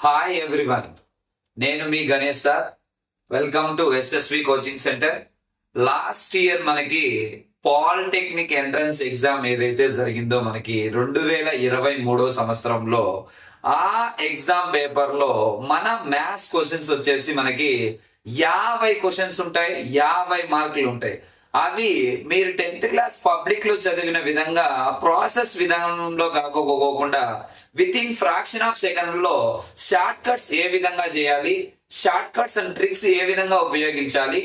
Hi everyone, నేను మీ Ganesh sir. Welcome to SSV coaching centre. Last year మనకి polytechnic entrance exam ఏదైతే జరిగిందో మనకి 2023 సంవత్సరంలో ఆ ఎగ్జామ్ పేపర్ లో మన మ్యాథ్స్ క్వశ్చన్స్ వచ్చేసి మనకి 50 క్వశ్చన్స్ ఉంటాయి, 50 మార్కులు ఉంటాయి. అవి మీరు 10th క్లాస్ పబ్లిక్ లో చదివిన విధంగా ప్రాసెస్ విధానంలో కాకపోకుండా within fraction of second లో షార్ట్ కట్స్ ఏ విధంగా చేయాలి, షార్ట్ కట్స్ అండ్ ట్రిక్స్ ఏ విధంగా ఉపయోగించాలి,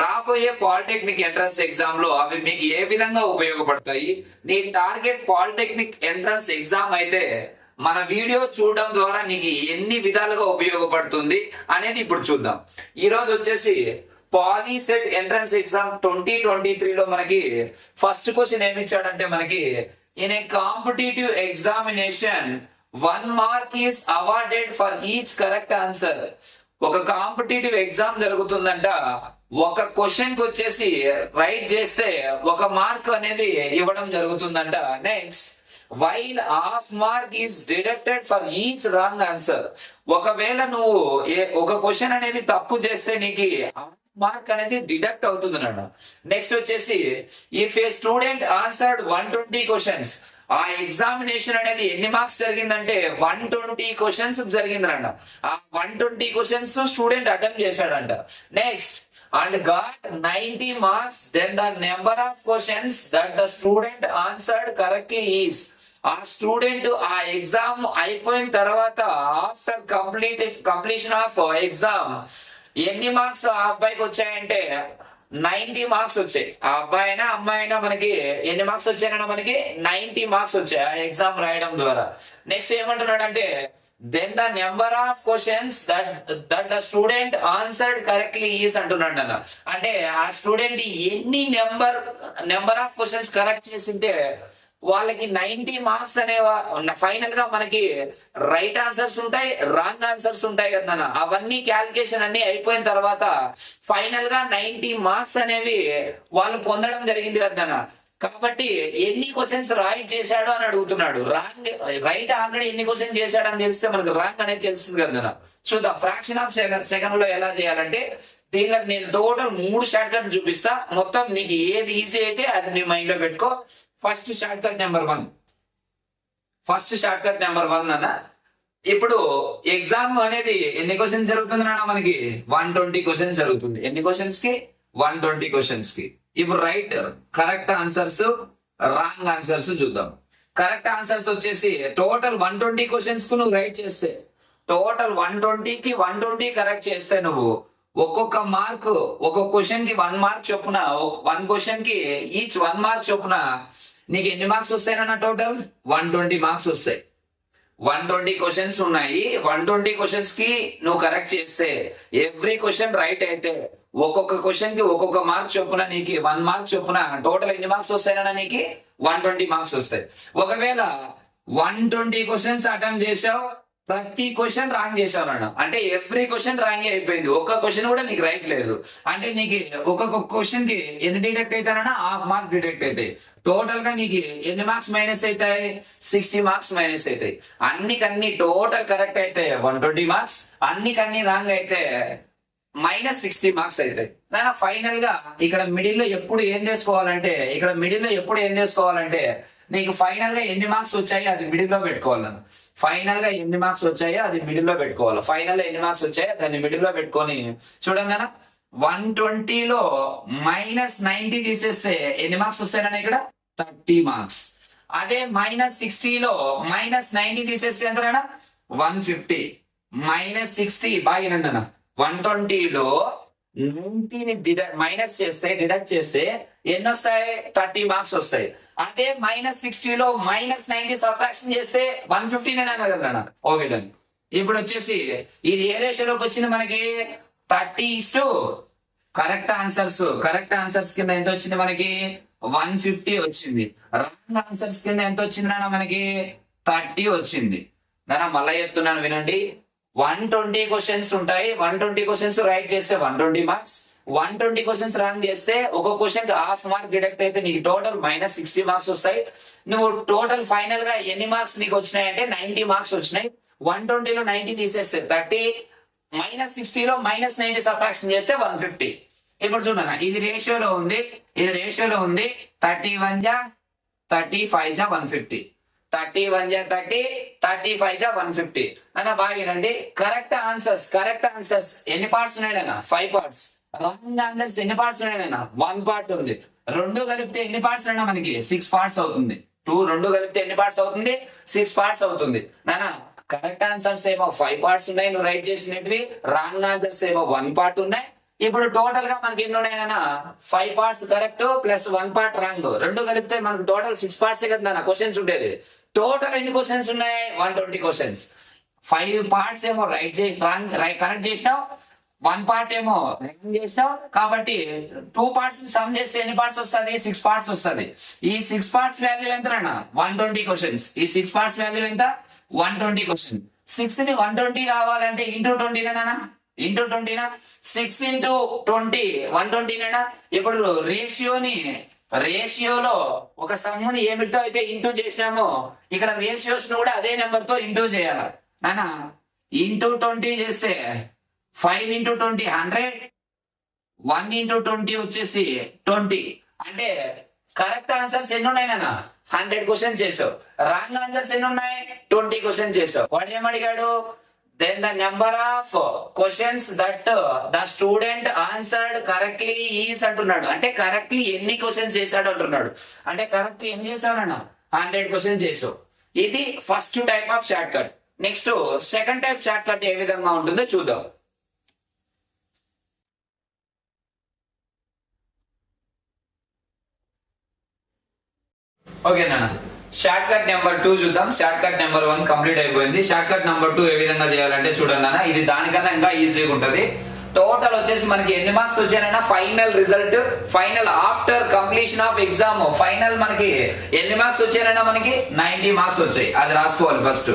రాబోయే పాలిటెక్నిక్ ఎంట్రన్స్ ఎగ్జామ్ లో అవి మీకు ఏ విధంగా ఉపయోగపడతాయి. నీ టార్గెట్ పాలిటెక్నిక్ ఎంట్రన్స్ ఎగ్జామ్ అయితే మన వీడియో చూడడం ద్వారా నీకు ఎన్ని విధాలుగా ఉపయోగపడుతుంది అనేది ఇప్పుడు చూద్దాం. ఈ రోజు వచ్చేసి పాలీసెట్ ఎంట్రన్స్ ఎగ్జామ్ 2023 లో మనకి ఫస్ట్ క్వశ్చన్ ఏమి ఇచ్చాడంటే మనకి in a competitive examination 1 mark is awarded for each correct answer. ఒక కాంపిటేటివ్ ఎగ్జామ్ జరుగుతుందంట, ఒక క్వశ్చన్ కి వచ్చేసి రైట్ చేస్తే 1 మార్క్ అనేది ఇవ్వడం జరుగుతుందంట. Next, while half mark is deducted for each wrong answer. ఒకవేళ నువ్వు ఒక క్వశ్చన్ అనేది తప్పు చేస్తే నీకు మార్క్ అనేది డిడక్ట్ అవుతుంది అన్నాడు. నెక్స్ట్ వచ్చేసి if A student answered 120 questions, ఆ ఎగ్జామినేషన్ అనేది ఎన్ని మార్క్స్ జరిగిందంటే 120 క్వశ్చన్స్ జరిగిందంట. ఆ 120 క్వశ్చన్స్ స్టూడెంట్ అటెంప్ట్ చేశాడంట. Next, and got 90 marks, then the number of questions that the student answered correctly is. ఆ స్టూడెంట్ ఆ ఎగ్జామ్ అయిపోయిన తర్వాత ఆఫ్టర్ కంప్లీషన్ ఆఫ్ ఎగ్జామ్ ఎన్ని మార్క్స్ ఆ అబ్బాయికి వచ్చాయంటే 90 మార్క్స్ వచ్చాయి. ఆ అబ్బాయి అయినా అమ్మాయి అయినా మనకి ఎన్ని మార్క్స్ వచ్చాయన్నా మనకి 90 మార్క్స్ వచ్చాయి ఆ ఎగ్జామ్ రాయడం ద్వారా. నెక్స్ట్ ఏమంటున్నాడు అంటే then the number of questions that the student answered correctly is అంటున్నాడు అన్న. అంటే ఆ స్టూడెంట్ ఎన్ని నెంబర్ ఆఫ్ క్వశ్చన్స్ కరెక్ట్ చేసింటే వాళ్ళకి 90 మార్క్స్ అనే ఫైనల్ గా మనకి రైట్ ఆన్సర్స్ ఉంటాయి, రాంగ్ ఆన్సర్స్ ఉంటాయి కదా. అవన్నీ క్యాలిక్యులేషన్ అన్ని అయిపోయిన తర్వాత ఫైనల్ గా 90 మార్క్స్ అనేవి వాళ్ళు పొందడం జరిగింది కదా. కాబట్టి ఎన్ని క్వశ్చన్స్ రైట్ చేశాడు అని అడుగుతున్నాడు. రైట్ ఆల్రెడీ ఎన్ని క్వశ్చన్స్ చేశాడు అని తెలిస్తే మనకు రాంగ్ అనేది తెలుస్తుంది కదా. చూద్దాం ఫ్రాక్షన్ ఆఫ్ సెకండ్ లో ఎలా చేయాలంటే దీనిలో నేను టోటల్ 3 షార్ట్ కట్లు చూపిస్తా. మొత్తం నీకు ఏది ఈజీ అయితే అది నీ మైండ్ లో పెట్టుకో. ఫస్ట్ షార్ట్ కట్ నెంబర్ 1 అన్న. ఇప్పుడు ఎగ్జామ్ అనేది ఎన్ని క్వశ్చన్స్ జరుగుతుంది అన్న మనకి 120 క్వశ్చన్స్ జరుగుతుంది. ఎన్ని క్వశ్చన్స్ కి 120 క్వశ్చన్స్ కి. ఇప్పుడు right correct answers, wrong answers చూద్దాం. కరెక్ట్ ఆన్సర్స్ వచ్చేసి టోటల్ 120 క్వశ్చన్స్ కు నువ్వు రైట్ చేస్తే టోటల్ 120 కి 120 కరెక్ట్ చేస్తే నువ్వు ఒక్కొక్క మార్క్, ఒక్కొక్క క్వశ్చన్ కి 1 మార్క్ చొప్పున, 1 క్వశ్చన్ కి ఈచ్ 1 మార్క్ చొప్పున నీకు ఎన్ని మార్క్స్ వస్తాయన్న టోటల్ 120 మార్క్స్ వస్తాయి. 120 క్వశ్చన్స్ ఉన్నాయి. 120 క్వశ్చన్స్ కి నువ్వు కరెక్ట్ చేస్తే ఎవ్రీ క్వశ్చన్ రైట్ అయితే ఒక్కొక్క క్వశ్చన్ కి ఒక్కొక్క మార్క్ చొప్పున నీకు 1 మార్క్ చొప్పున టోటల్ ఎన్ని మార్క్స్ వస్తాయన్నా నీకు 120 మార్క్స్ వస్తాయి. ఒకవేళ 120 క్వశ్చన్స్ అటెంప్ట్ చేసావు, ప్రతి క్వశ్చన్ రాంగ్ చేసావు అన్న, అంటే ఎవ్రీ క్వశ్చన్ రాంగ్ అయిపోయింది. ఒక్క క్వశ్చన్ కూడా నీకు రైట్ లేదు అంటే నీకు ఒక్కొక్క క్వశ్చన్ కి ఎన్ని డిడక్ట్ అవుతానన్నా హాఫ్ మార్క్ డిడక్ట్ అవుతాయి. టోటల్ గా నీకు ఎన్ని మార్క్స్ మైనస్ అవుతాయి 60 మార్క్స్ మైనస్ అవుతాయి. అన్నికన్నీ టోటల్ కరెక్ట్ అయితే 120 మార్క్స్, అన్నికన్నీ రాంగ్ అయితే -60 మార్క్స్ అవుతాయి. దాని ఫైనల్ గా ఇక్కడ మిడిల్ లో ఎప్పుడు ఏం చేసుకోవాలంటే నీకు ఫైనల్ గా ఎన్ని మార్క్స్ వచ్చాయి అది మిడిల్ లో పెట్టుకోవాలి. ఫైనల్ గా ఎన్ని మార్క్స్ వచ్చాయో అది మిడిల్ లో పెట్టుకోవాలి. ఫైనల్ గా ఎన్ని మార్క్స్ వచ్చాయో దాన్ని మిడిల్ లో పెట్టుకొని చూడండి అన్న. 120 లో -90 తీసేస్తే ఎన్ని మార్క్స్ వస్తాయన్నా ఇక్కడ 30 మార్క్స్. అదే -60 లో -90 తీసేస్తే ఎంత 150. -60 బాగా వినండి అన్న. 120 లో 90ని డిడక్ట్ చేస్తే ఎన్ని వస్తాయి 30 మార్క్స్ వస్తాయి. అదే -60 లో -90 సబ్ట్రాక్షన్ చేస్తే 150 అన్నారు కదా. Okay done. ఇప్పుడు వచ్చేసి ఇది ఏ రేషియోలోకి వచ్చింది మనకి 30:, కరెక్ట్ ఆన్సర్స్ కింద ఎంత వచ్చింది మనకి 150 వచ్చింది. రాంగ్ ఆన్సర్స్ కింద ఎంత వచ్చింది అన్న మనకి 30 వచ్చింది. మళ్ళా చెప్తున్నాను వినండి. 120 క్వశ్చన్స్ ఉంటాయి. 120 క్వశ్చన్స్ రైట్ చేస్తే 120 మార్క్స్, 120 క్వశ్చన్స్ రాంగ్ చేస్తే ఒక క్వశ్చన్ కి హాఫ్ మార్క్ డిడక్ట్ అయితే నీకు టోటల్ -60 మార్క్స్ వస్తాయి. నువ్వు టోటల్ ఫైనల్ గా ఎన్ని మార్క్స్ నీకు వచ్చినాయి అంటే 90 మార్క్స్ వచ్చినాయి. 120లో 90 తీసేస్తే 30, -60లో -90 సబ్ట్రాక్షన్ చేస్తే 150. ఇప్పుడు చూడన్నా ఇది రేషియోలో ఉంది, 31 జా 35 జా 150, 31 జా 30, 35 జా 150. అన్న బాగినండి. కరెక్ట్ ఆన్సర్స్ ఎన్ని పార్ట్స్ ఉన్నాయన్నా? 5 పార్ట్స్. రాంగ్ ఆన్సర్స్ ఎన్ని పార్ట్స్ ఉన్నాయన్నా? 1 పార్ట్ ఉంది. రెండు కలిపితే ఎన్ని పార్ట్స్ అయినా మనకి 6 పార్ట్స్ అవుతుంది. రెండు కలిపితే ఎన్ని పార్ట్స్ అవుతుంది? 6 పార్ట్స్ అవుతుంది. నానా కరెక్ట్ ఆన్సర్స్ ఏమో 5 పార్ట్స్ ఉన్నాయి నువ్వు రైట్ చేసినవి, రాంగ్ ఆన్సర్స్ ఏమో 1 పార్ట్ ఉన్నాయి. ఇప్పుడు టోటల్ గా మనకి ఎన్ని ఉన్నాయన్నా? 5 parts correct plus 1 part wrong. రెండు కలిపితే మనకు టోటల్ 6 పార్ట్స్ కదా క్వశ్చన్స్ ఉండేది. టోటల్ ఎన్ని క్వశ్చన్స్ ఉన్నాయి? 120 క్వశ్చన్స్. 5 పార్ట్స్ ఏమో రైట్ చేసి కరెక్ట్ చేసినావు, 1 పార్ట్ ఏమో రాంగ్ చేసినావు. కాబట్టి 2 పార్ట్స్ సమ్ చేస్తే ఎన్ని పార్ట్స్ వస్తుంది? 6 పార్ట్స్ వస్తుంది. ఈ 6 పార్ట్స్ వాల్యూ ఎంత? 120 క్వశ్చన్స్. ఈ 6 పార్ట్స్ వాల్యూ ఎంత? 120 క్వశ్చన్. 6 ని 120 కావాలంటే ఇంటూ 20 నేనా? ఇంటూ 20 నా? 6 ఇంటూ 20 120 నేనా? ఇప్పుడు రేషియోలో ఒక సమ్ముని ఏమిటితో అయితే ఇంటూ చేసినామో ఇక్కడ రేషియోస్ ను కూడా అదే నెంబర్ తో ఇంటూ చేయాలి నానా. ఇంటూ 20 చేస్తే 5 ఇంటూ 20 100, 1 ఇంటూ 20 వచ్చేసి 20. అంటే కరెక్ట్ ఆన్సర్స్ ఎన్ని ఉన్నాయి నాన్న? 100 క్వశ్చన్స్ చేసావు. రాంగ్ ఆన్సర్స్ ఎన్ని ఉన్నాయి? 20 క్వశ్చన్స్ చేసావు. వాడు ఏమడిగాడు? Then the number of questions that the student answered correctly is అంటున్నాడు. అంటే కరెక్ట్లీ ఎన్ని క్వశ్చన్స్ చేశాడు అంటున్నాడు. అంటే కరెక్ట్ ఎన్ని చేసావు? 100 క్వశ్చన్స్ చేసావు. ఇది first type of short cut. Next second type short cut ఏ విధంగా ఉంటుందో చూద్దాం. ఓకే నాన్న, షార్ట్ కట్ నెంబర్ 2 చూద్దాం. షార్ట్ కట్ నెంబర్ 1 కంప్లీట్ అయిపోయింది. షార్ట్ కట్ నెంబర్ 2 ఏ విధంగా చేయాలంటే చూడండి నాన్న, ఇది దానికన్నా ఇంకా ఈజీగా ఉంటుంది. టోటల్ వచ్చేసి మనకి ఎన్ని మార్క్స్ వచ్చాయన్నా? Final result, final after completion of exam final మనకి ఎన్ని మార్క్స్ వచ్చాయన్నా? మనకి 90 మార్క్స్ వచ్చాయి. అది రాసుకోవాలి ఫస్ట్.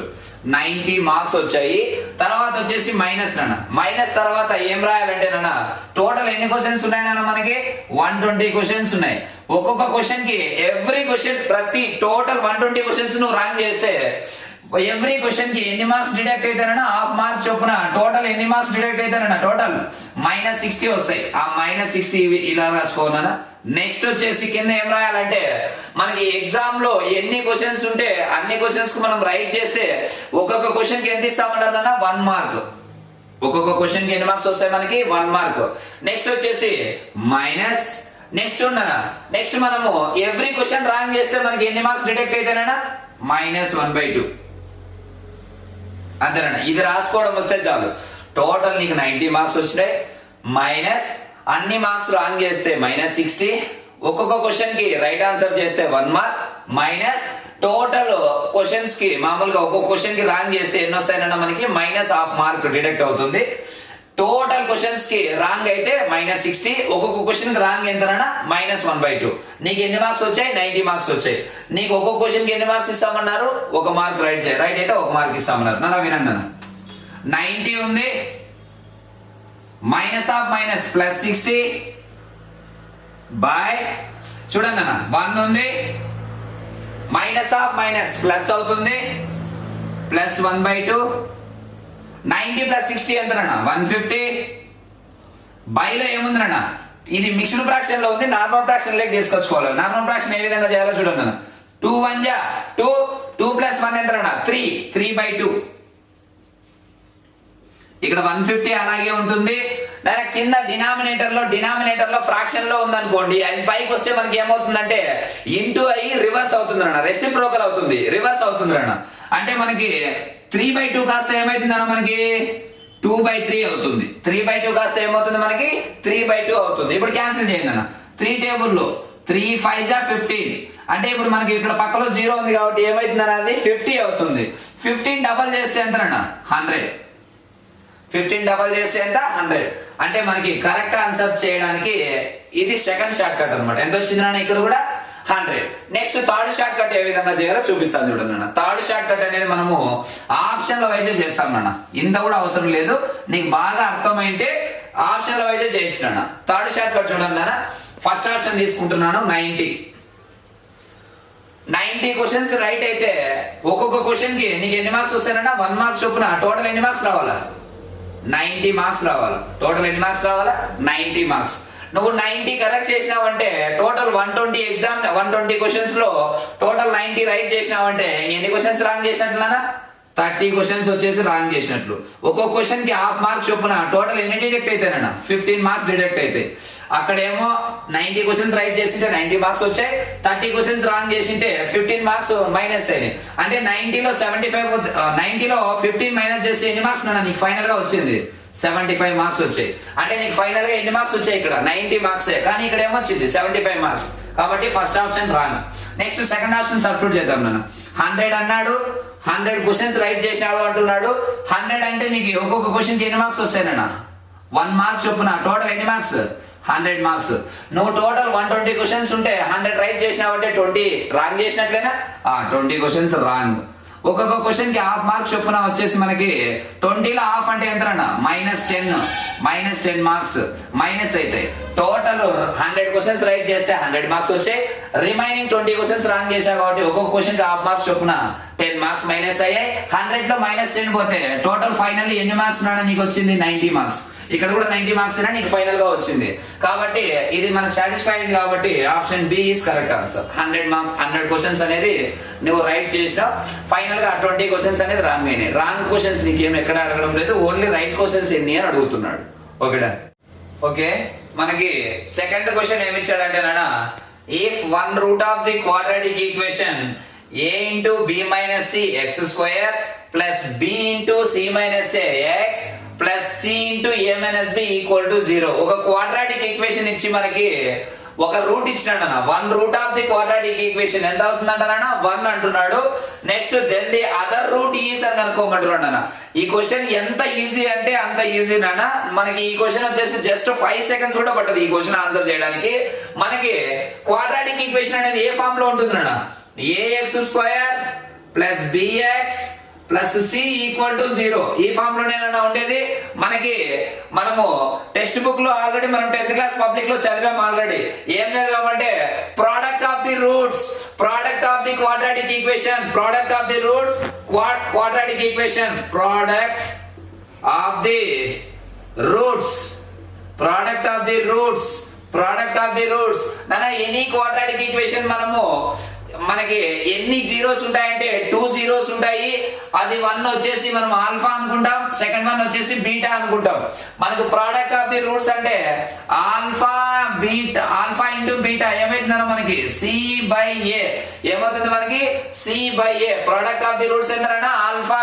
90 మార్క్స్ వచ్చాయి. తర్వాత వచ్చేసి మైనస్ నాన్న. మైనస్ తర్వాత ఏం రాయాలంటే నాన్న, టోటల్ ఎన్ని క్వశ్చన్స్ ఉన్నాయన్నా? మనకి 120 క్వశ్చన్స్ ఉన్నాయి. ఒక్కొక్క క్వశ్చన్ కి ఎవ్రీ క్వశ్చన్ ప్రతి టోటల్ 120 క్వశ్చన్స్ నువ్వు రాంగ్ చేస్తే ఎవ్రీ క్వశ్చన్ కి ఎన్ని మార్క్స్ డిడక్ట్ అవుతారన్నా? హాఫ్ మార్క్ చొప్పున టోటల్ ఎన్ని మార్క్స్ డిడక్ట్ అవుతారన్నా? టోటల్ -60 వస్తాయి. ఆ -60 ఇలా రాసుకోనా. నెక్స్ట్ వచ్చేసి కింద ఏం రాయాలంటే మనకి ఎగ్జామ్ లో ఎన్ని క్వశ్చన్స్ ఉంటే అన్ని క్వశ్చన్స్ కు మనం రైట్ చేస్తే ఒక్కొక్క క్వశ్చన్ కి ఎంత ఇస్తామంటారన్నా? 1 మార్క్. ఒక్కొక్క క్వశ్చన్ కి ఎన్ని మార్క్స్ వస్తాయి? మనకి 1 మార్క్. నెక్స్ట్ వచ్చేసి మైనస్. నెక్స్ట్ ఉన్నానా, నెక్స్ట్ మనము ఎవ్రీ క్వశ్చన్ రాంగ్ చేస్తే మనకి ఎన్ని మార్క్స్ డిడక్ట్ అవుతాయన్నా? -1/2 అంతేనా. ఇది రాసుకోవడం వస్తే చాలు. టోటల్ నీకు 90 మార్క్స్ వచ్చినాయి. మైనస్ అన్ని మార్క్స్ రాంగ్ చేస్తే -60, ఒక్కొక్క క్వశ్చన్ కి రైట్ ఆన్సర్ చేస్తే 1 మార్క్, మైనస్ టోటల్ క్వశ్చన్స్ కి మామూలుగా ఒక్కొక్క క్వశ్చన్ కి రాంగ్ చేస్తే ఎన్ని వస్తాయన్నా? మనకి -1/2 మార్క్ డిడక్ట్ అవుతుంది. టోటల్ క్వశ్చన్స్ కి రాంగ్ అయితే -60, ఒక్కొక్క క్వశ్చన్ కి రాంగ్ ఎంతనా? -1/2. నీకు ఎన్ని మార్క్స్ వచ్చాయి? 90 మార్క్స్ వచ్చాయి. నీకు ఒక్కొక్క క్వశ్చన్ కి ఎన్ని మార్క్స్ ఇస్తామన్నారు? 1 మార్క్ రైట్ చేయి. రైట్ అయితే 1 మార్క్ ఇస్తామన్నారు. నా వినండి అన్న, 90 ఉంది, -60 బై చూడండి అన్న 1 ఉంది, ప్లస్ అవుతుంది, +1/2. 90 + 60 ఎంతనా? 150. బైలో ఏముందన్నా? ఇది మిక్స్డ్ ఫ్రాక్షన్ లో ఉంది, నార్మల్ ఫ్రాక్షన్ లోకి తీసుకొచ్చుకోవాలి. నార్మల్ ఫ్రాక్షన్ ఏ విధంగా చేయాలో చూడండి అన్న. 2 1 జా 2, 2 + 1 ఎంతనా? 3, 3/2. ఇక్కడ 150 అలాగే ఉంటుంది. కింద డినామినేటర్ లో ఫ్రాక్షన్ లో ఉందనుకోండి, అది పైకి వస్తే మనకి ఏమవుతుందంటే ఇంటూ అయ్యి రివర్స్ అవుతుంది అన్న, రెసిప్రోకల్ అవుతుంది, రివర్స్ అవుతుంది అన్న. అంటే మనకి 3/2 కాస్త ఏమైతుందన్న? మనకి 2/3 అవుతుంది. 3/2 కాస్త ఏమవుతుంది? మనకి 3/2 అవుతుంది. ఇప్పుడు క్యాన్సిల్ చేయండి అన్న. 3 టేబుల్లో 3 5 జా 15. అంటే ఇప్పుడు మనకి ఇక్కడ పక్కలో 0 ఉంది కాబట్టి ఏమైతుంది అన్నది 50 అవుతుంది. 15 డబల్ చేస్తే ఎంతనన్నా? 100. 15 డబల్ చేస్తే ఎంత? 100. అంటే మనకి కరెక్ట్ ఆన్సర్స్ చేయడానికి ఇది సెకండ్ షార్ట్ కట్ అనమాట. ఎంత వచ్చిందన్న? ఇక్కడ కూడా 100. నెక్స్ట్ థర్డ్ షార్ట్ కట్ ఏ విధంగా చేయాలో చూపిస్తాను చూడండి అన్న. థర్డ్ షార్ట్ కట్ అనేది మనము ఆప్షన్ల వైజే చేస్తాం అన్న. ఇంత కూడా అవసరం లేదు, నీకు బాగా అర్థమైంటే ఆప్షన్ల వైజే చేయొచ్చు అన్న. థర్డ్ షార్ట్ కట్ చూడండి అన్న. ఫస్ట్ ఆప్షన్ తీసుకుంటున్నాను 90. 90 క్వశ్చన్స్ రైట్ అయితే ఒక్కొక్క క్వశ్చన్ కి నీకు ఎన్ని మార్క్స్ వస్తాయన్నా 1 మార్క్ చొప్పున టోటల్ ఎన్ని మార్క్స్ రావాలా 90 మార్క్స్ రావాలా టోటల్ ఎన్ని మార్క్స్ రావాలా 90 మార్క్స్ నువ్వు 90 కరెక్ట్ చేసినావంటే టోటల్ 120 ఎగ్జామ్ 120 క్వశ్చన్స్ లో టోటల్ 90 రైట్ చేసినావంటే ఎన్ని క్వశ్చన్స్ రాంగ్ చేసినట్లనా 30 క్వశ్చన్స్ వచ్చేసి రాంగ్ చేసినట్లు ఒక్కొక్క క్వశ్చన్ కి హాఫ్ మార్క్ చొప్పున టోటల్ ఎన్ని డిడక్ట్ అవుతాయన్నా 15 మార్క్స్ డిడక్ట్ అవుతాయి అక్కడేమో 90 క్వశ్చన్స్ రైట్ చేసింటే 90 మార్క్స్ వచ్చాయి 30 క్వశ్చన్స్ రాంగ్ చేసింటే 15 మార్క్స్ మైనస్ అయినాయి అంటే 90లో 15 మైనస్ చేసి ఎన్ని మార్క్స్ నీకు ఫైనల్ గా వచ్చింది 75 మార్క్స్ వచ్చాయి అంటే నీకు ఫైనల్ గా ఎన్ని మార్క్స్ వచ్చాయి ఇక్కడ 90 మార్క్స్ కానీ ఇక్కడ ఏమొచ్చింది 75 మార్క్స్ కాబట్టి first option wrong next second option substitute చేద్దాం నాన్న 100 అన్నాడు 100 క్వశ్చన్స్ రైట్ చేశాడు అంటున్నాడు 100 అంటే నీకు ఒక్కొక్క క్వశ్చన్ కి ఎన్ని మార్క్స్ వస్తాయన్నా 1 మార్క్ చొప్పున టోటల్ ఎన్ని మార్క్స్ 100 మార్క్స్ నువ్వు టోటల్ 120 క్వశ్చన్స్ ఉంటే 100 రైట్ చేసినావంటే 20 రాంగ్ చేసినట్లేనా 20 క్వశ్చన్స్ రాంగ్ ఒక్కొక్క క్వశ్చన్ కి హాఫ్ మార్క్ చొప్పున వచ్చేసి మనకి 20లో హాఫ్ అంటే ఎంత -10 మార్క్స్ మైనస్ అయితే టోటల్ 100 క్వశ్చన్స్ రైట్ చేస్తే 100 మార్క్స్ వచ్చాయి రిమైనింగ్ 20 క్వశ్చన్స్ రాంగ్ చేశావు కాబట్టి ఒక్కొక్క క్వశ్చన్ కి హాఫ్ మార్క్స్ చొప్పున 10 మార్క్స్ మైనస్ అయ్యాయి 100 లో -10 పోతే టోటల్ ఫైనల్ ఎన్ని మార్క్స్ నీకు వచ్చింది 90 మార్క్స్ ఇక్కడ కూడా 90 మార్క్స్ నీకు ఫైనల్ గా వచ్చింది కాబట్టి ఇది మనకు సాటిస్ఫై అయింది కాబట్టి option B is correct answer 100 marks 100 questions అనేది నువ్వు రైట్ చేసినావు ఫైనల్ గా 20 క్వశ్చన్స్ అనేది రాంగ్ అయినాయి రాంగ్ క్వశ్చన్స్ నీకు ఏం ఎక్కడ అడగడం లేదు ఓన్లీ రైట్ క్వశ్చన్స్ ఎన్ని అని అడుగుతున్నాడు ఓకే మనకి సెకండ్ క్వశ్చన్ ఏమి ఇచ్చాడంటే నాన్న if 1 root of the quadratic equation a into b minus c x square plus b into c minus a x plus c into a minus b equal to 0 ఒక quadratic equation ఇచ్చి మనకి ఒక root ఇచ్చినాడన్న 1 root of the quadratic equation ఎంత అవుతుందంటారా 1 అంటున్నాడు next then the other root is అని అనుకోమంటున్నాడు ఈ క్వశ్చన్ ఎంత ఈజీ అంటే అంత ఈజీ నాన్న మనకి ఈ క్వశ్చన్ వచ్చేసి జస్ట్ 5 సెకండ్స్ కూడా పట్టదు ఈ క్వశ్చన్ ఆన్సర్ చేయడానికి మనకి క్వాడ్రాటిక్ ఈక్వేషన్ అనేది ఏ ఫామ్ లో ఉంటుంది నాన్న ax square plus bx plus c equal to 0 ఈ ఫామ్ లోనేనా ఉండేది మనము టెక్స్ట్ బుక్ లో ఆల్రెడీ మనం 10th క్లాస్ పబ్లిక్ లో చదివాం ఆల్రెడీ ఏం చదివామంటే product of the roots product of the quadratic equation product of the roots quadratic equation product of the roots product of the roots product of the roots నాన్న any quadratic equation మనకి ఎన్ని zeros ఉంటాయంటే 2 zeros ఉంటాయి అది 1 వచ్చేసి మనం alpha అనుకుంటాం second one వచ్చేసి బీటా అనుకుంటాం మనకు ప్రోడక్ట్ ఆఫ్ ది రూట్స్ అంటే ఆల్ఫా ఇంటూ బీటా ఏమైతుందన్న మనకి సి బై ఏ ఏమవుతుంది మనకి c by a product of the roots ఎంతనా ఆల్ఫా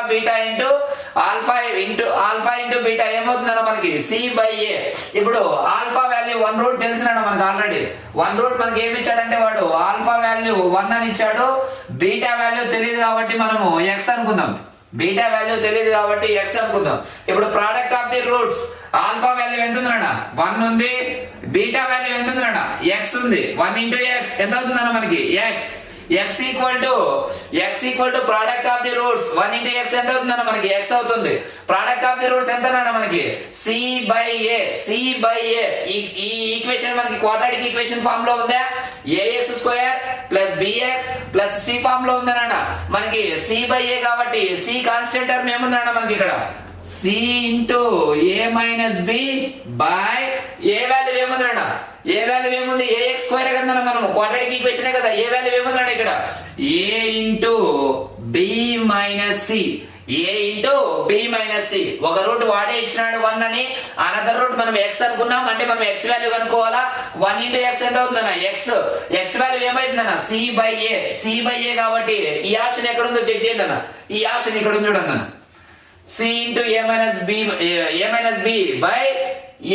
ఇంటూ బీటా ఏమవుతుందన్న మనకి సి బై ఏ ఇప్పుడు ఆల్ఫా వాల్యూ 1 రూట్ తెలిసినా మనకి ఆల్రెడీ 1 రూట్ మనకి ఏమి ఇచ్చాడంటే వాడు ఆల్ఫా వాల్యూ 1 అని ఇచ్చాడు బీటా వాల్యూ తెలియదు కాబట్టి మనము x అనుకుందాం బీటా వాల్యూ తెలియదు కాబట్టి x అనుకుందాం ఇప్పుడు product of the roots alpha value ఎంత ఉందన్న 1 ఉంది బీటా వాల్యూ ఎంత ఉందన్న x ఉంది 1 into x ఎంత అవుతుందన్న మనకి x equal to product of the roots 1 into x ఎంత అవుతుందన్న మనకి x అవుతుంది product of the roots ఎంత అన్న మనకి c by a ఈ ఈక్వేషన్ మనకి క్వాడ్రాటిక్ ఈక్వేషన్ ఫామ్ లో ఉందా ax square plus bx plus c form లో ఉందన్న మనకి c by a కాబట్టి c కాన్స్టెంట్ టర్మ్ ఏముందన్న మనకి ఇక్కడ c into a minus b by a value ఏముందన్న ఏ వాల్యూ ఏముంది ax స్క్వేర్ కదా మనం క్వాడ్రాటిక్ ఈక్వేషన్ కదా ఏ వాల్యూ ఏముందన్న ఇక్కడ a into b minus c ఒక రూట్ వాడే ఇచ్చినాడు 1 అని అనదర్ రూట్ మనం x అనుకున్నాం అంటే మనం x వాల్యూ కనుక్కోవాలా 1 into x ఎంత అవుతుందన్న x వాల్యూ ఏమైతుందన్న c by a కాబట్టి ఈ ఆప్షన్ ఎక్కడ ఉందో చెక్ చేయండి అన్న ఈ ఆప్షన్ ఇక్కడ ఉంది చూడండి అన్న c into a minus b by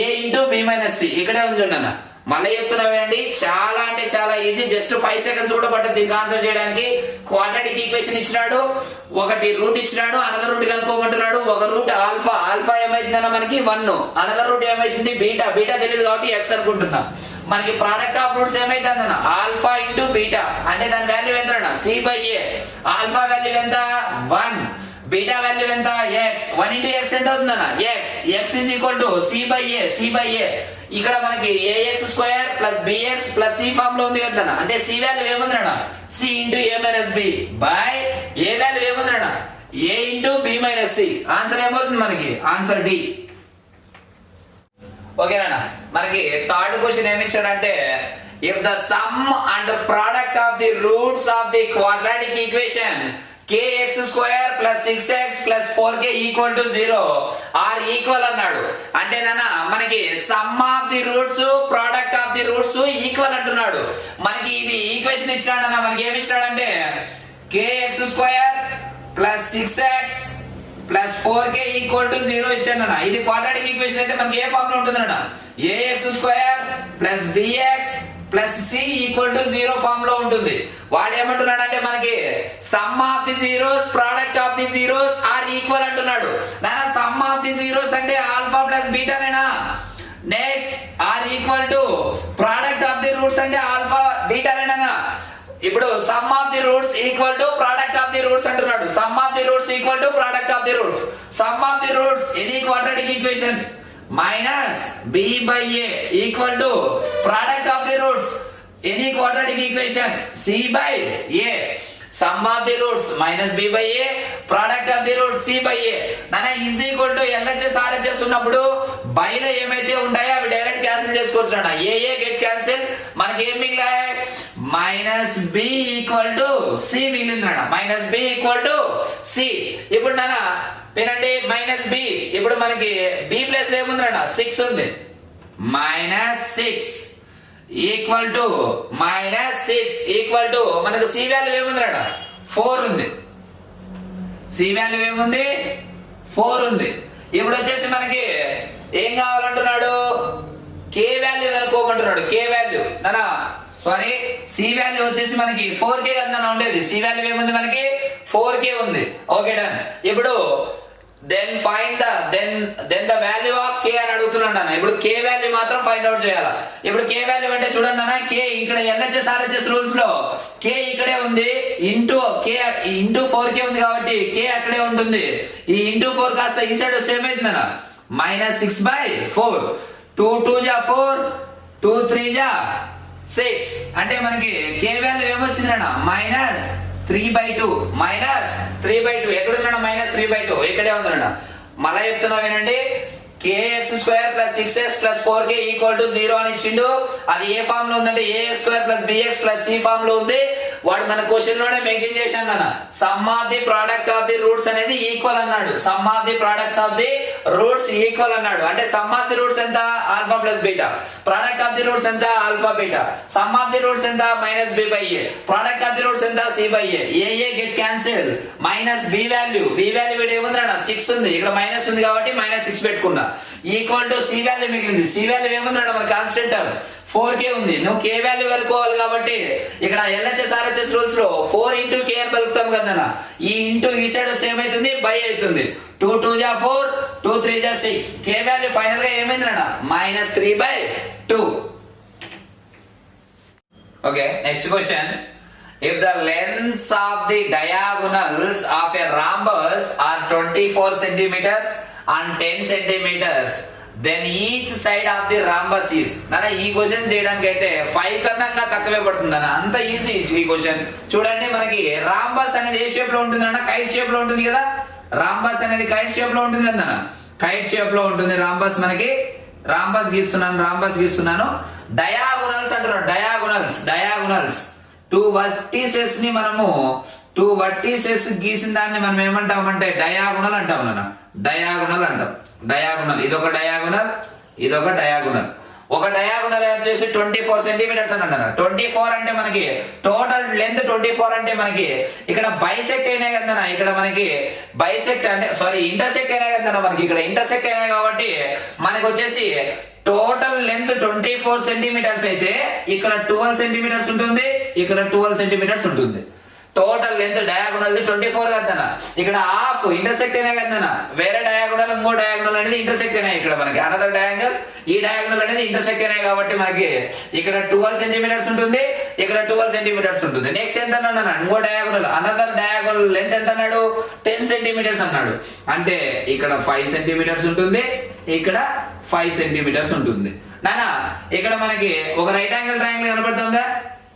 a into b minus c ఇక్కడే ఉంది చూడండి అన్న మళ్ళీ చెప్తున్నావేండి చాలా అంటే చాలా ఈజీ జస్ట్ 5 సెకండ్స్ కూడా పడుతుంది దీనికి ఆన్సర్ చేయడానికి క్వాడ్రాటిక్ ఈక్వేషన్ ఇచ్చినాడు ఒకటి రూట్ ఇచ్చినాడు అనదర్ రూట్ కనుక్కోమంటున్నాడు ఒక రూట్ ఆల్ఫా ఏమైతుందన్న మనకి 1 అనదర్ రూట్ ఏమైతుంది బీటా తెలియదు కాబట్టి x అనుకుంటున్నా మనకి ప్రోడక్ట్ ఆఫ్ రూట్స్ ఏమైతుందన్న ఆల్ఫా ఇంటూ బీటా అంటే దాని వాల్యూ ఎంత c by a alpha value ఎంత 1 బీటా వాల్యూ ఎంత x 1 into x ఎంత అవుతుందన్న x is equal to c by a ఇక్కడ మనకి ax square plus bx plus c form లో ఉంది కదా అంటే c వాల్యూ ఏముందన్న c into a minus b by a value ఏముందన్న a into b minus c answer ఏమవుతుంది మనకి ఆన్సర్ డి. ఓకేనా మనకి థర్డ్ క్వశ్చన్ ఏమి ఇచ్చాడంటే if the sum and product of the roots of the quadratic equation kx square plus 6x plus 4k equal to 0 are equal అన్నాడు అంటే నాన్న మనకి sum of the roots product of the roots equal అంటున్నాడు. మనకి ఇది equation ఇచ్చినాడన్న మనకి ఏమి ఇచ్చినాడంటే kx square plus 6x plus 4k equal to 0 ఇచ్చాడు అన్న. ఇది క్వాడ్రాటిక్ ఈక్వేషన్ అయితే మనకి ఏ ఫామ్ లో ఉంటుంది అన్న ax square plus bx plus c equal to 0 form లో ఉంటుంది. వాడు ఏమంటున్నాడు అంటే మనకి sum of the zeros product of the zeros are equal అంటున్నాడు. నాన్న సమ్ ఆఫ్ ది జీరోస్ అంటే ఆల్ఫా ప్లస్ బీటానేనా. Next are equal to product of the roots అంటే ఆల్ఫా బీటానేనా. ఇప్పుడు sum of the roots equal to product of the roots అంటున్నాడు. Sum of the roots equal to product of the roots. Some of the roots any quadratic equation minus b by a equal to product of the roots any quadratic equation c by a. Sum of the roots minus b by a product of the roots c by a నానా is equal to LHS RHS ఉన్నప్పుడు by లో ఏమైతే ఉంటాయో అవి direct cancel చేసుకోవచ్చు అన్న. a get cancel మనకి ఏం మిగిలాయి minus b equal to c మిగిలిందన్న. Minus b equal to c. ఇప్పుడు నానా వినండి మైనస్ బి ఇప్పుడు మనకి బి ప్లేస్ లో ఏముందంట 6 ఉంది minus 6 equal to minus 6 equal to మనకు సి వాల్యూ ఏముందంట 4 ఉంది. సి వాల్యూ ఏముంది 4 ఉంది. ఇప్పుడు వచ్చేసి మనకి ఏం కావాలంటున్నాడు కే వాల్యూ కనుక్కోమంటున్నాడు. కే వాల్యూ నానా సారీ సి వాల్యూ వచ్చేసి మనకి 4k కదా ఉండేది. సి వాల్యూ ఏముంది మనకి 4k ఉంది. Okay done. ఇప్పుడు then find then the value of k అని అడుగుతున్నాడు అన్న. ఇప్పుడు k వాల్యూ మాత్రం ఫైండ్ అవుట్ చేయాలి. ఇప్పుడు k వాల్యూ అంటే చూడండి అన్న k ఇక్కడ LHS RHS రూల్స్ లో k ఇక్కడే ఉంది ఇంటూ k ఇంటూ 4k ఉంది కాబట్టి k అక్కడే ఉంటుంది. ఈ ఇంటూ 4 కాస్త ఈ సైడ్ సేమ్ అవుతుంది అన్న మైనస్ 6/4 2 2 జా 4 2 3 జా 6 అంటే మనకి k వాల్యూ ఏమొచ్చింది అన్న మైనస్ 3/2 మైనస్ 3/2 ఎక్కడ ఉందన్న మైనస్ 3/2 ఇక్కడే ఉందన్న. మళ్ళా చెప్తున్నా వినండి kx square plus 6x plus 4k equal to 0 అని ఇచ్చిండు. అది ఏ ఫామ్ లో ఉందంటే ax square plus bx plus c form లో ఉంది. వాడు మన క్వశ్చన్ లోనే మెన్షన్ చేశాను అన్న sum of the product of the roots అనేది ఈక్వల్ అన్నాడు. Sum of the products of the roots equal అన్నాడు. అంటే సమ్ ఆఫ్ ది రూట్స్ ఎంత alpha plus beta. Product of the roots ఎంత alpha beta. Some of the roots ఎంత minus b by a. Product of the roots ఎంత c by a. a get cancel minus b value వీడు ఏముందన్న 6 ఉంది. ఇక్కడ minus ఉంది కాబట్టి minus 6 పెట్టుకున్నా equal to C value మిగిలింది. సి వాల్యూ ఏముందన్న మన కాన్స్టెంట్ 4k ఉంది. నువ్వు k వాల్యూ కనుక్కోవాలి కాబట్టి ఇక్కడ LHS RHS రూల్స్ లో 4 ఇంటూ k అని పలుకుతాం కదా. ఈ ఇంటూ ఈ సైడ్ సేమ్ అవుతుంది బై అవుతుంది 2 2 జా 4 2 3 జా 6. k వాల్యూ ఫైనల్ గా ఏమైందన్న minus 3/2. Okay next question if the lengths of the diagonals of a rhombus are 24 centimeters and 10 centimeters then each side of the rhombus is నానా ఈ క్వశ్చన్ చేయడానికి అయితే 5 కన్నా ఇంకా తక్కువే పడుతుంది అన్న. అంత ఈజీ ఈ క్వశ్చన్. చూడండి మనకి రాంబస్ అనేది ఏ షేప్ లో ఉంటుంది అన్న కైట్ షేప్ లో ఉంటుంది కదా. రాంబస్ అనేది కైట్ షేప్ లో ఉంటుంది అన్న. కైట్ షేప్ లో ఉంటుంది రాంబస్. మనకి రాంబస్ గీస్తున్నాను. డయాగోనల్స్ అంటున్నాడు. డయాగోనల్స్ 2 వర్టిసెస్ ని మనము 2 వర్టిసెస్ గీసిన దాన్ని మనం ఏమంటామంటే డయాగోనల్ అంటాం నాన్న. డయాగోనల్ అంటాం. డయాగోనల్ ఇదొక డయాగోనల్ ఇదొక డయాగోనల్. ఒక డయాగోనల్ వచ్చేసి 24 సెంటీమీటర్స్ అని అంటారు. 24 అంటే మనకి టోటల్ లెంత్ 24 అంటే మనకి ఇక్కడ బైసెక్ట్ అయినాయి కదా. ఇక్కడ మనకి బైసెక్ట్ అంటే సారీ ఇంటర్సెక్ట్ అయినాయి కదా. మనకి ఇక్కడ ఇంటర్సెక్ట్ అయినాయి కాబట్టి మనకి వచ్చేసి టోటల్ లెంత్ 24 సెంటీమీటర్స్ అయితే ఇక్కడ 12 సెంటీమీటర్స్ ఉంటుంది. ఇక్కడ 12 సెంటీమీటర్స్ ఉంటుంది. టోటల్ లెంత్ డయాగోనల్ 24 కదన్నా. ఇక్కడ హాఫ్ ఇంటర్సెక్ట్ అయినా కదన్నా. వేరే డయాగోనల్ ఇంకో డయాగోనల్ అనేది ఇంటర్సెక్ట్ అయినాయి. ఇక్కడ మనకి అనదర్ డయాగోనల్ ఈ డయాగోనల్ అనేది ఇంటర్సెక్ట్ అయినాయి కాబట్టి మనకి ఇక్కడ 12 సెంటీమీటర్స్ ఉంటుంది. ఇక్కడ 12 సెంటీమీటర్స్ ఉంటుంది. నెక్స్ట్ ఎంత అన్నాడు ఇంకో డయాగోనల్ అనదర్ డయాగోనల్ లెంత్ ఎంత అన్నాడు 10 సెంటీమీటర్స్ అన్నాడు. అంటే ఇక్కడ 5 సెంటీమీటర్స్ ఉంటుంది. ఇక్కడ 5 సెంటీమీటర్స్ ఉంటుంది. నానా ఇక్కడ మనకి ఒక రైట్ యాంగిల్ ట్రయాంగిల్ కనబడుతుందా,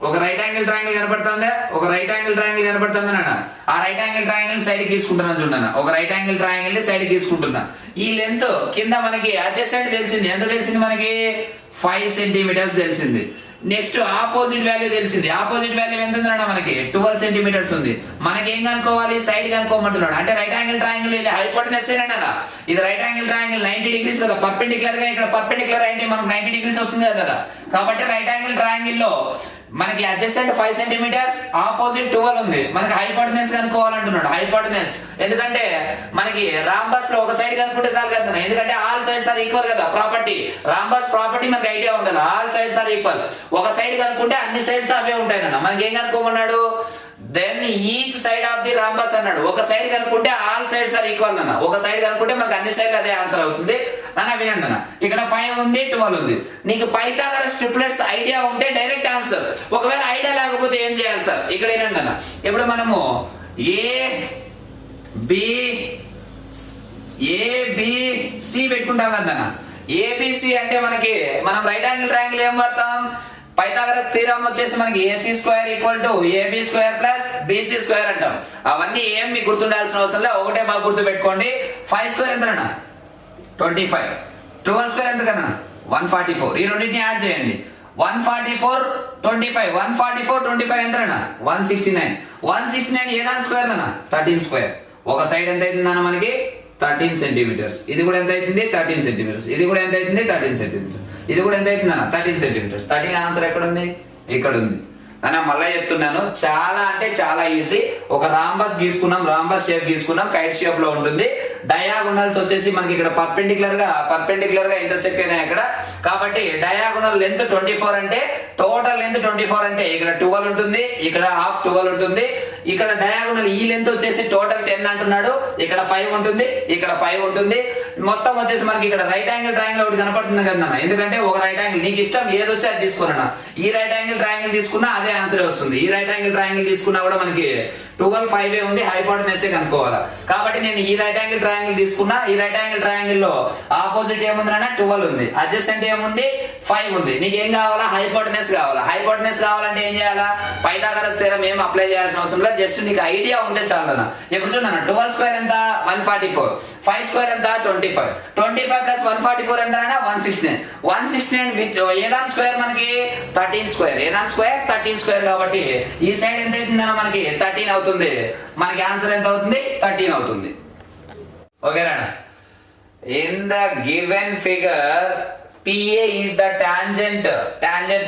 ఒక రైట్ యాంగిల్ ట్రయాంగిల్ కనబడుతుందా, ఒక రైట్ యాంగిల్ ట్రయాంగిల్ కనబడుతుందా నాన్న. ఆ రైట్ యాంగిల్ ట్రయాంగిల్ సైడ్ తీసుకుంటున్నా చూడన్నా, ఒక రైట్ యాంగిల్ ట్రయాంగిల్ ని సైడ్ తీసుకుంటున్నా. ఈ లెంత్ కింద మనకి అడ్జసెంట్ తెలిసింది, ఎంత తెలిసింది మనకి 5 సెంటీమీటర్స్ తెలిసింది. నెక్స్ట్ ఆపోజిట్ వాల్యూ తెలిసింది, ఆపోజిట్ వాల్యూ ఎంత ఉందన్నా మనకి 12 సెంటీమీటర్స్ ఉంది. మనకి ఏం కనుక్కోవాలి, సైడ్ కనుక్కోమంటున్నాడు. అంటే రైట్ యాంగిల్ ట్రయాంగిల్ ఇది హైపోటెనస్ ఏనా, ఇది రైట్ యాంగిల్ ట్రయాంగిల్ 90 డిగ్రీస్ కదా, పర్పెండిక్యులర్ గా ఇక్కడ పర్పెండిక్యులర్ అంటే మనకు 90 డిగ్రీస్ వస్తుంది కదా. కాబట్టి రైట్ యాంగిల్ ట్రయాంగిల్ లో మనకి అడ్జసెంట్ 5 సెంటీమీటర్స్, ఆపోజిట్ 12 ఉంది. మనకి హైపోటెనస్ కనుక్కోవాలంటున్నాడు, హైపోటెనస్. ఎందుకంటే మనకి రాంబస్ లో ఒక సైడ్ కనుక్కుంటే చాలు కదా, ఎందుకంటే ఆల్ సైడ్స్ ఆర్ ఈక్వల్ కదా. ప్రాపర్టీ రాంబస్ ప్రాపర్టీ మనకి ఐడియా ఉండాలి, ఆల్ సైడ్స్ ఆర్ ఈక్వల్. ఒక సైడ్ కనుక్కుంటే అన్ని సైడ్స్ అవే ఉంటాయి అన్న. మనకి ఏం కనుక్కోమన్నాడు, then each side of the rhombus అన్నాడు. ఒక సైడ్ కనుక్కుంటే ఆల్ సైడ్స్ ఆర్ ఈక్వల్ అన్న, ఒక సైడ్ కనుక్కుంటే మనకి అన్ని సైడ్లు అదే ఆన్సర్ అవుతుంది అన్న. వినండి అన్న, ఇక్కడ 5 ఉంది 12 ఉంది. నీకు పైథాగరస్ ట్రిప్లెట్స్ ఐడియా ఉంటే డైరెక్ట్ ఆన్సర్, ఒకవేళ ఐడియా లేకపోతే ఏం చేయాలి సార్, ఇక్కడ ఏంటండి అన్న, ఇప్పుడు మనము ఏబిసి పెట్టుకుంటాం కదా. ఏబిసి అంటే మనకి మనం రైట్ యాంగిల్ ట్రయాంగిల్ ఏం వాడతాం, పైథాగరస్ థీరం వచ్చేసి మనకి AC² = AB² + BC² అంటాం. అవన్నీ ఏం మీకు గుర్తుండాల్సిన అవసరం లేదు, ఒకటే బాగా గుర్తు పెట్టుకోండి. 5² ఎంతనా 25, 12² ఎంత కన్నా 144. ఈ రెండింటిని యాడ్ చేయండి, 144 25, 144 25 ఎంతనా 169. 169 ఏ దాని స్క్వేర్ అన్న 13². ఒక సైడ్ ఎంత అవుతుందన్న మనకి 13 సెంటీమీటర్స్. ఇది కూడా ఎంత అవుతుంది 13 సెంటీమీటర్స్. ఇది కూడా ఎంత అవుతుంది 13 సెంటీమీటర్స్. ఇది కూడా ఎంత అవుతుందన్న 13 సెంటీమీటర్స్. 13 ఆన్సర్ ఎక్కడ ఉంది, ఇక్కడ ఉంది అన్న. మళ్ళీ చెప్తున్నాను, చాలా అంటే చాలా ఈజీ. ఒక రాంబస్ గీసుకున్నాం, రాంబస్ షేప్ గీసుకున్నాం, కైట్ షేప్ లో ఉంటుంది. డయాగోనల్స్ వచ్చేసి మనకి ఇక్కడ పర్పెండిక్యులర్ గా ఇంటర్సెక్ట్ అయినాయి ఇక్కడ. కాబట్టి డయాగోనల్ లెంత్ 24 అంటే, టోటల్ లెంత్ 24 అంటే ఇక్కడ 12 ఉంటుంది, ఇక్కడ హాఫ్ 12 ఉంటుంది. ఇక్కడ డయాగోనల్ ఈ లెంత్ వచ్చేసి టోటల్ 10 అంటున్నాడు. ఇక్కడ 5 ఉంటుంది, ఇక్కడ 5 ఉంటుంది. మొత్తం వచ్చేసి మనకి ఇక్కడ రైట్ యాంగిల్ ట్రయాంగిల్ ఒకటి కనపడుతుంది కదా, ఎందుకంటే ఒక రైట్ యాంగిల్ నీకు ఇష్టం ఏది వస్తే అది తీసుకున్నా. ఈ రైట్ యాంగిల్ ట్రయాంగిల్ తీసుకున్నా అదే ఆన్సర్ వస్తుంది. ఈ రైట్ యాంగిల్ ట్రయాంగిల్ తీసుకున్నా కూడా మనకి 12 5 ఉంది, హైపోటెనస్ కనుక్కోవాలి. కాబట్టి నేను ఈ రైట్ యాంగిల్ ట్రయాంగిల్ తీసుకున్నా. ఈ రైట్ యాంగిల్ ట్రయాంగిల్ లో ఆపోజిట్ ఏముంది అన్న 12 ఉంది, అడ్జసెంట్ ఏముంది 5 ఉంది. నీకు ఏం కావాలా, హైపోటెనస్ కావాలా. హైపోటెనస్ కావాలంటే ఏం చేయాలా, పైథాగరస్ థీరం ఏం అప్లై చేయాల్సిన అవసరం లేదు, జస్ట్ నీకు ఐడియా ఉంటే చాలు అన్న. ఇప్పుడు చూడన్న 12² ఎంత 144, 5² ఎంత 25, 25 + 144 ఎంత అన్న 169. 169 ఏదాని స్క్వేర్ మనకి 13², ఏదాని స్క్వేర్ 13². కాబట్టి ఈ సైడ్ ఎంత అవుతుందన్న మనకి 13 అవుతుంది. మనకి ఆన్సర్ ఎంత అవుతుంది 13 అవుతుంది. ఓకేనా, in the given figure PA is the tangent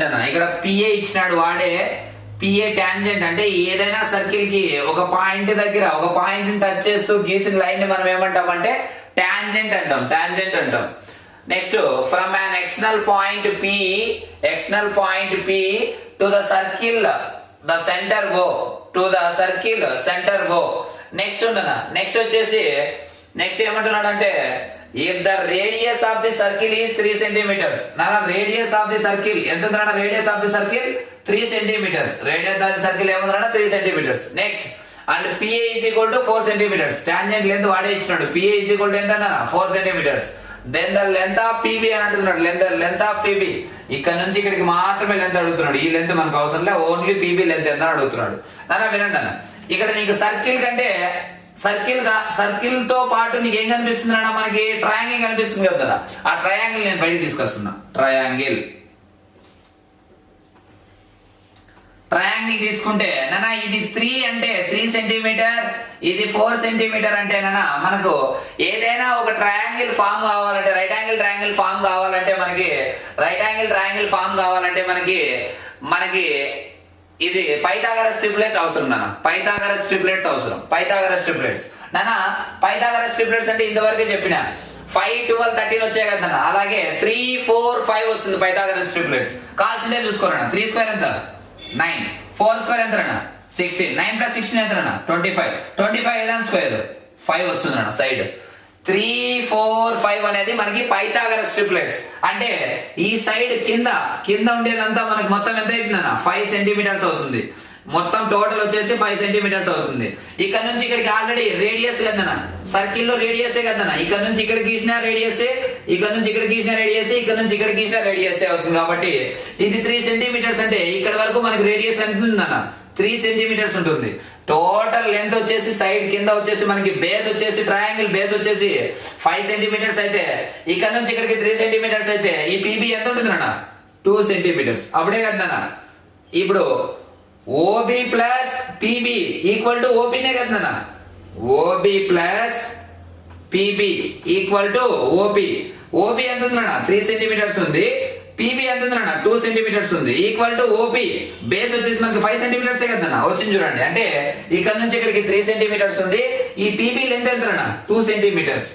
అన్న. ఇక్కడ PA ఇచ్చినాడు, వాడే PA టాంజెంట్ అంటే ఏదైనా సర్కిల్ కి ఒక పాయింట్ దగ్గర ఒక పాయింట్ టచ్ చేస్తూ గీసిన లైన్ ని మనం ఏమంటాం అంటే టాంజెంట్ అంటాం. Next, from an external point P to the circle the center O, to the circle center O. Next వచ్చేసి నెక్స్ట్ ఏమంటున్నాడు అంటే, if the radius of the circle is 3 centimeters. నాన్న radius of the circle ఎంత ఉందన్న, radius of the circle 3 centimeters. radius of the circle ఏముందన్న 3 centimeters. Next, and PA is equal to 4 centimeters. tangent length వాడే ఇచ్చినాడు. PA is equal to ఎంత అన్న 4 centimeters. then the length of PB అని అంటున్నాడు, length of PB. ఇక్కడ నుంచి ఇక్కడికి మాత్రమే లెంత్ అడుగుతున్నాడు. ఈ లెంత్ మనకు అవసరం లేదు, ఓన్లీ PB లెంత్ ఎంత అడుగుతున్నాడు. నాన్న వినండి అన్న, ఇక్కడ నీకు సర్కిల్ కంటే సర్కిల్ తో పాటు నీకు ఏం కనిపిస్తుంది అన్న, మనకి ట్రయాంగిల్ కనిపిస్తుంది కదా. ఆ ట్రయాంగిల్ నేను బయటికి తీసుకొస్తున్నా. ట్రయాంగిల్ తీసుకుంటే నాన్న ఇది 3 అంటే 3 సెంటీమీటర్, ఇది 4 సెంటీమీటర్ అంటే నాన్న మనకు ఏదైనా ఒక ట్రయాంగిల్ ఫామ్ కావాలంటే, రైట్ యాంగిల్ ట్రయాంగిల్ ఫామ్ కావాలంటే మనకి ఇది పైథాగరస్ ట్రిప్లెట్స్ అవసరం నాన్న. పైథాగరస్ ట్రిప్లెట్స్ నాన్న. పైథాగరస్ ట్రిప్లెట్స్ అంటే ఇంతవరకే చెప్పిన 5 12 13 వచ్చాయి కదా నాన్న. అలాగే 3 4 5 వస్తుంది పైథాగరస్ ట్రిప్లెట్స్. కాల్సిందే చూసుకోరన్న. 3² ఎంత 9, 4² ఎంత అన్న 16, 9 + 16 ఎంత అన్న 25, 25 ఏదాని స్క్వేర్ 5 వస్తుంది అన్న సైడ్. 3 4 5 అనేది మనకి పైథాగరస్ ట్రిప్లెట్స్. అంటే ఈ సైడ్ కింద ఉండేదంతా మనకి మొత్తం ఎంత అవుతుంది అన్న 5 సెంటీమీటర్స్ అవుతుంది. మొత్తం టోటల్ వచ్చేసి 5 సెంటీమీటర్స్ అవుతుంది. ఇక్కడ నుంచి ఇక్కడికి ఆల్రెడీ రేడియస్ కదనా, సర్కిల్ లో రేడియసే కదనా, ఇక్కడ నుంచి ఇక్కడ గీసిన రేడియసే, ఇక్కడ నుంచి ఇక్కడ గీసిన రేడియసే, ఇక్కడ నుంచి ఇక్కడ గీసిన రేడియసే అవుతుంది. కాబట్టి ఇది 3 సెంటీమీటర్స్ అంటే ఇక్కడ వరకు మనకి రేడియస్ ఎంత ఉందన్న 3 సెంటీమీటర్స్ ఉంటుంది. టోటల్ లెంత్ వచ్చేసి సైడ్ కింద వచ్చేసి మనకి బేస్ వచ్చేసి ట్రయాంగిల్ బేస్ వచ్చేసి 5 సెంటీమీటర్స్ అయితే ఇక్కడ నుంచి ఇక్కడికి 3 సెంటీమీటర్స్ అయితే ఈ పీబీ ఎంత ఉంటుంది అన్న 2 సెంటీమీటర్స్. అప్పుడే కదా ఇప్పుడు OB plus PB equal to ఓపీనే కదా, OB plus PB equal to OP. OP ఎంత ఉంది అన్న 3 సెంటీమీటర్స్ ఉంది, పీబీ ఎంత ఉంది అన్న 2 సెంటీమీటర్స్ ఉంది, ఈక్వల్ టు ఓపీ. బేస్ వచ్చేసి మనకి 5 సెంటీమీటర్స్ కదన్నా వచ్చింది చూడండి. అంటే ఇక్కడ నుంచి ఇక్కడికి 3 సెంటీమీటర్స్ ఉంది, ఈ పీబీ లెంత్ ఎంత అన్న 2 సెంటీమీటర్స్.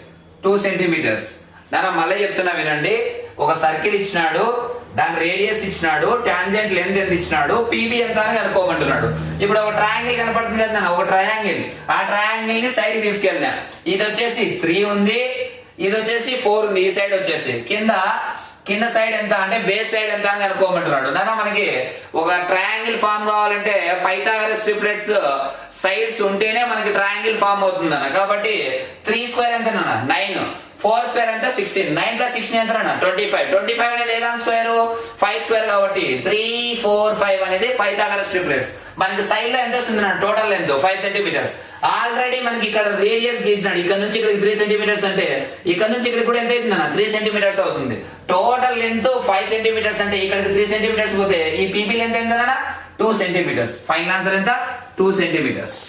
2 సెంటీమీటర్స్ నాన్న మళ్ళీ చెప్తున్నా వినండి. ఒక సర్కిల్ ఇచ్చినాడు, దాని రేడియస్ ఇచ్చినాడు, టాంజెంట్ లెంత్ ఎంత ఇచ్చినాడు, పీబీ ఎంత అని కనుక్కోమంటున్నాడు. ఇప్పుడు ఒక ట్రయాంగిల్ కనపడుతుంది కదా, ఒక ట్రయాంగిల్, ఆ ట్రయాంగిల్ ని సైడ్ తీసుకెళ్ళినా. ఇది వచ్చేసి 3 ఉంది, ఇది వచ్చేసి 4 ఉంది. ఈ సైడ్ వచ్చేసి కింద సైడ్ ఎంత అంటే బేస్ సైడ్ ఎంత అని కనుక్కోమంటున్నాడు. నాన్న మనకి ఒక ట్రయాంగిల్ ఫామ్ కావాలంటే పైథాగరస్ ట్రిప్లెట్స్ సైడ్స్ ఉంటేనే మనకి ట్రయాంగిల్ ఫామ్ అవుతుంది అన్న. కాబట్టి 3 స్క్వేర్ ఎంత 9, 4 స్క్వేర్ ఎంత 16, 9 ప్లస్ 16 ఎంత 25. 25 అనేది ఏ దాని స్క్వేర్ 5 స్క్వేర్ కాబట్టి 3, 4, 5 అనేది పైథాగరస్ ట్రిప్లెట్స్. మనకి సైడ్ లో ఎంత వస్తుంది టోటల్ లెంత్ 5 సెంటీమీటర్స్. ఆల్రెడీ మనకి ఇక్కడ రేడియస్ గీసినాడు, ఇక్కడ నుంచి ఇక్కడికి 3 సెంటీమీటర్స్ అంటే ఇక్కడ నుంచి ఇక్కడ కూడా ఎంత అవుతుంది 3 సెంటీమీటర్స్ అవుతుంది. టోటల్ లెంత్ 5 సెంటీమీటర్స్ అంటే ఇక్కడికి 3 సెంటీమీటర్స్ పోతే ఈ పీపీ లెంత్ ఎంత 2 సెంటీమీటర్స్. ఫైనల్ ఆన్సర్ ఎంత 2 సెంటీమీటర్స్.